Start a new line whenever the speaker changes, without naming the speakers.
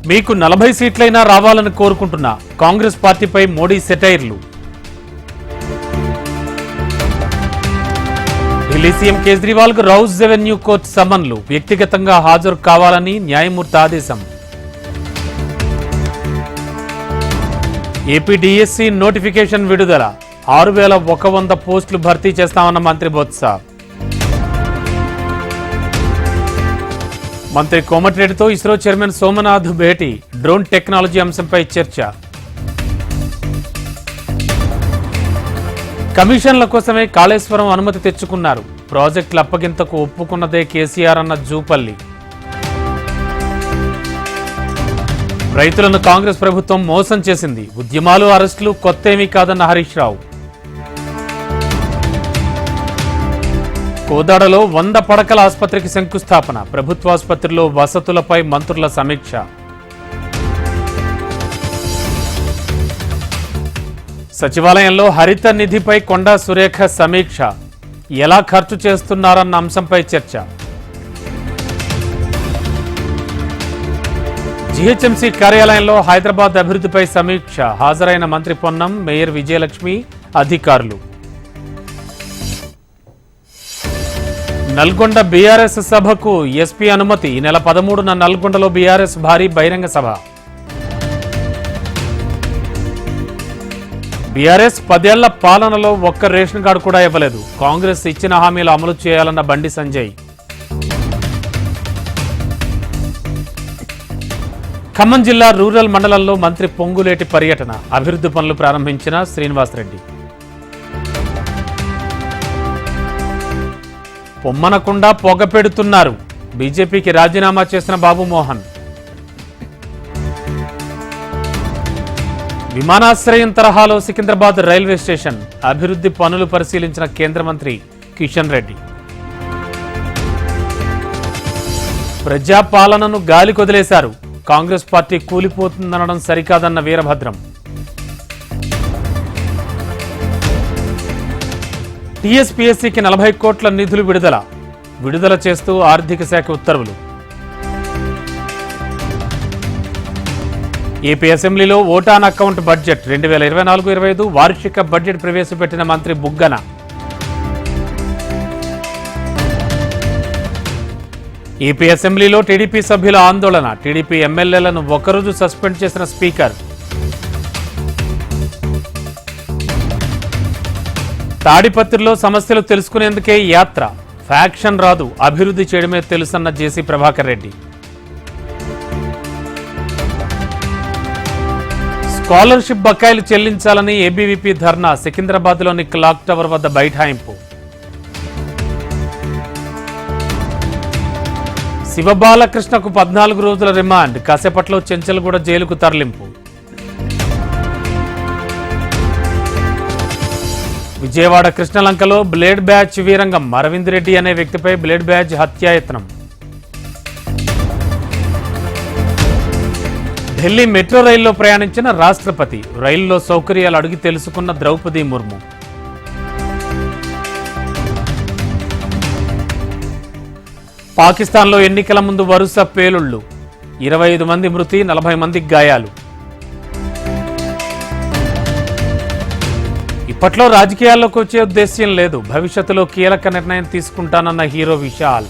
మీకు 40 సీట్లైనా రావాలని కోరుకుంటున్నా కాంగ్రెస్ పార్టీపై మోడీ సెటైర్లు. ఢిల్లీ సీఎం కేజ్రీవాల్ కు రౌజ్ రెవెన్యూ కోర్టు సమన్లు. వ్యక్తిగతంగా హాజరు కావాలని న్యాయమూర్తి ఆదేశం. ఏపీ డిఎస్సి నోటిఫికేషన్ విడుదల. 6100 పోస్టులు భర్తీ చేస్తామన్న మంత్రి బొత్స. మంత్రి కోమటిరెడ్డితో ఇస్రో చైర్మన్ సోమనాథ్ భేటీ. డ్రోన్ టెక్నాలజీ అంశంపై చర్చ. కమిషన్ల కోసమే కాళేశ్వరం అనుమతి తెచ్చుకున్నారు. ప్రాజెక్టుల అప్పగింతకు ఒప్పుకున్నదే కేసీఆర్ అన్న జూపల్లి. రైతులను కాంగ్రెస్ ప్రభుత్వం మోసం చేసింది. ఉద్యమాలు అరెస్టులు కొత్తేమీ కాదన్న హరీష్ రావు. కోదాడలో 100 పడకల ఆసుపత్రికి శంకుస్థాపన. ప్రభుత్వాసుపత్రిలో వసతులపై మంత్రుల సమీక్ష. సచివాలయంలో హరిత నిధిపై కొండా సురేఖ సమీక్ష. ఎలా ఖర్చు చేస్తున్నారన్న అంశంపై చర్చ. జీహెచ్ఎంసీ కార్యాలయంలో హైదరాబాద్ అభివృద్ధిపై సమీక్ష. హాజరైన మంత్రి పొన్నం, మేయర్ విజయలక్ష్మి, అధికారులు. నల్గొండ బీఆర్ఎస్ సభకు ఎస్పీ అనుమతి. ఈ నెల 13న నల్గొండలో బీఆర్ఎస్ భారీ బహిరంగ సభ. బీఆర్ఎస్ 10 ఏళ్ల పాలనలో ఒక్క రేషన్ కార్డు కూడా ఇవ్వలేదు. కాంగ్రెస్ ఇచ్చిన హామీలు అమలు చేయాలన్న బండి సంజయ్. ఖమ్మం జిల్లా రూరల్ మండలంలో మంత్రి పొంగులేటి పర్యటన. అభివృద్ధి పనులు ప్రారంభించిన శ్రీనివాసరెడ్డి. పొమ్మనకుండా పొగ పెడుతున్నారు. బీజేపీకి రాజీనామా చేసిన బాబుమోహన్. విమానాశ్రయం తరహాలో సికింద్రాబాద్ రైల్వే స్టేషన్. అభివృద్ధి పనులు పరిశీలించిన కేంద్ర మంత్రి కిషన్ రెడ్డి. ప్రజాపాలనను గాలికొదిలేశారు. కాంగ్రెస్ పార్టీ కూలిపోతుందనడం సరికాదన్న వీరభద్రం. టీఎస్పీఎస్సీకి 40 కోట్ల నిధులు విడుదల చేస్తూ ఆర్థిక శాఖ ఉత్తర్వులు. ఏపీ అసెంబ్లీలో ఓటాన్ అకౌంట్ బడ్జెట్. 2024-25 వార్షిక బడ్జెట్ ప్రవేశపెట్టిన మంత్రి బుగ్గన. ఏపీ అసెంబ్లీలో టీడీపీ సభ్యుల ఆందోళన. టీడీపీ ఎమ్మెల్యేలను ఒకరోజు సస్పెండ్ చేసిన స్పీకర్. తాడిపత్రిలో సమస్యలు తెలుసుకునేందుకే యాత్ర. ఫ్యాక్షన్ రాదు, అభివృద్ధి చేయడమే తెలుసన్న జేసీ ప్రభాకర్ రెడ్డి. స్కాలర్షిప్ బకాయిలు చెల్లించాలని ఏబీవీపీ ధర్నా. సికింద్రాబాద్లోని క్లాక్ టవర్ వద్ద బైఠాయింపు. శివబాలకృష్ణకు 14 రోజుల రిమాండ్. కాసేపట్లో చెంచల్గూడ జైలుకు తరలింపు. విజయవాడ కృష్ణలంకలో బ్లేడ్ బ్యాచ్ వీరంగం. అరవింద్ రెడ్డి అనే వ్యక్తిపై బ్లేడ్ బ్యాచ్ హత్యాయత్నం. ఢిల్లీ మెట్రో రైల్లో ప్రయాణించిన రాష్ట్రపతి. రైల్లో సౌకర్యాలు అడిగి తెలుసుకున్న ద్రౌపది ముర్ము. పాకిస్తాన్లో ఎన్నికల ముందు వరుస పేలుళ్లు. 25 మంది మృతి, 40 మందికి గాయాలు. ఇప్పట్లో రాజకీయాల్లోకి వచ్చే ఉద్దేశ్యం లేదు. భవిష్యత్తులో కీలక నిర్ణయం తీసుకుంటానన్న హీరో విశాల్.